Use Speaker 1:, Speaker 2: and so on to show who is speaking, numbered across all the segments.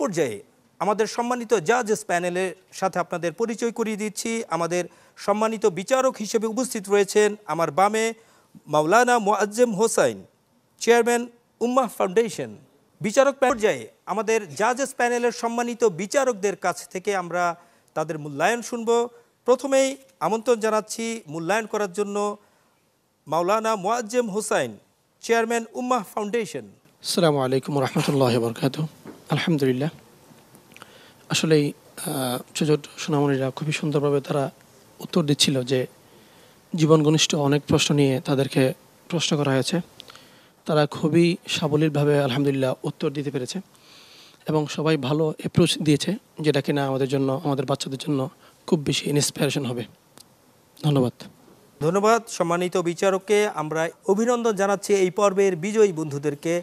Speaker 1: পর্যায়ে আমাদের সম্মানিত জাজেস প্যানেলের সাথে আপনাদের পরিচয় করিয়ে দিচ্ছি। আমাদের সম্মানিত বিচারক হিসেবে উপস্থিত রয়েছেন আমার বামে মাওলানা মুআজ্জেম হোসাইন, চেয়ারম্যান উম্মাহ ফাউন্ডেশন। বিচারক পর্যায়ে আমাদের জাজেস প্যানেলের সম্মানিত বিচারকদের কাছ থেকে আমরা তাদের মূল্যায়ন শুনব। প্রথমেই আমন্ত্রণ জানাচ্ছি মূল্যায়ন করার জন্য মাওলানা মুআজ্জেম হোসাইন, চেয়ারম্যান উম্মাহ ফাউন্ডেশন।
Speaker 2: আসসালামু আলাইকুম রহমতুল্লাহ বরকাত। আলহামদুলিল্লাহ, আসলেই ছোট সোনামণিরা খুবই সুন্দরভাবে তারা উত্তর দিচ্ছিল যে জীবন ঘনিষ্ঠ অনেক প্রশ্ন নিয়ে তাদেরকে প্রশ্ন করা হয়েছে। তারা খুবই সাবলীলভাবে আলহামদুলিল্লাহ উত্তর দিতে পেরেছে এবং সবাই ভালো অ্যাপ্রোচ দিয়েছে, যেটা কিনা আমাদের জন্য, আমাদের বাচ্চাদের জন্য খুব বেশি ইন্সপিরেশন হবে। ধন্যবাদ।
Speaker 1: ধন্যবাদ সম্মানিত বিচারককে। আমরা অভিনন্দন জানাচ্ছি এই পর্বের বিজয়ী বন্ধুদেরকে।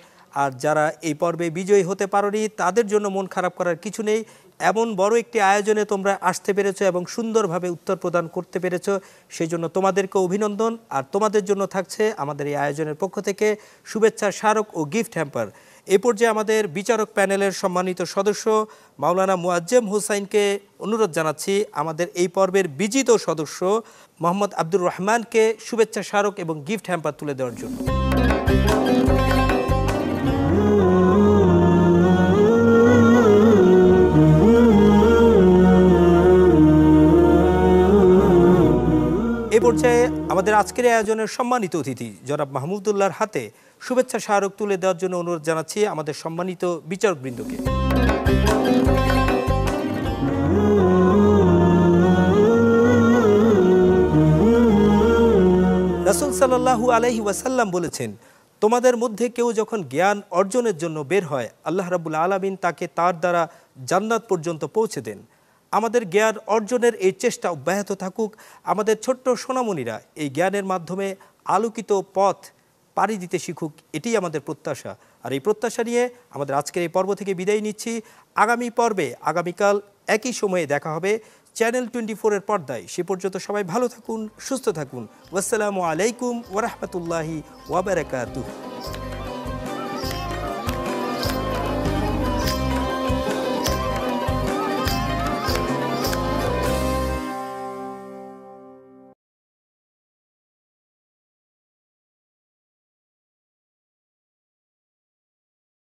Speaker 1: আর যারা এই পর্বে বিজয়ী হতে পারোনি তাদের জন্য মন খারাপ করার কিছু নেই। এমন বড় একটি আয়োজনে তোমরা আসতে পেরেছো এবং সুন্দরভাবে উত্তর প্রদান করতে পেরেছো, সেই জন্য তোমাদেরকে অভিনন্দন। আর তোমাদের জন্য থাকছে আমাদের এই আয়োজনের পক্ষ থেকে শুভেচ্ছা স্মারক ও গিফট হ্যাম্পার। এ পর্যায়ে আমাদের বিচারক প্যানেলের সম্মানিত সদস্য মাওলানা মুআজ্জেম হোসাইনকে অনুরোধ জানাচ্ছি আমাদের এই পর্বের বিজিত সদস্য মোহাম্মদ আব্দুর রহমানকে শুভেচ্ছা স্মারক এবং গিফট হ্যাম্পার তুলে দেওয়ার জন্য। এ পর্যায়ে আমাদের আজকের আয়োজনের সম্মানিত অতিথি জনাব মাহমুদুল্লাহর হাতে শুভেচ্ছা স্মারক তুলে দেওয়ার জন্য অনুরোধ জানাচ্ছি আমাদের সম্মানিত বিচারকবৃন্দকে। রাসূল সাল্লাল্লাহু আলাইহি ওয়াসাল্লাম বলেছেন, তোমাদের মধ্যে কেউ যখন জ্ঞান অর্জনের জন্য বের হয় আল্লাহ রাব্বুল আলামিন তাকে তার দ্বারা জান্নাত পর্যন্ত পৌঁছে দেন। আমাদের জ্ঞান অর্জনের এই চেষ্টা অব্যাহত থাকুক। আমাদের ছোট্ট সোনামণিরা এই জ্ঞানের মাধ্যমে আলোকিত পথ পাড়ি দিতে শিখুক, এটাই আমাদের প্রত্যাশা। আর এই প্রত্যাশা নিয়ে আমাদের আজকের এই পর্ব থেকে বিদায় নিচ্ছি। আগামী পর্বে আগামীকাল একই সময়ে দেখা হবে চ্যানেল 24-এর পর্দায়। সে পর্যন্ত সবাই ভালো থাকুন, সুস্থ থাকুন। ওয়াসসালামু আলাইকুম ওয়া রাহমাতুল্লাহি ওয়া বারাকাতুহু।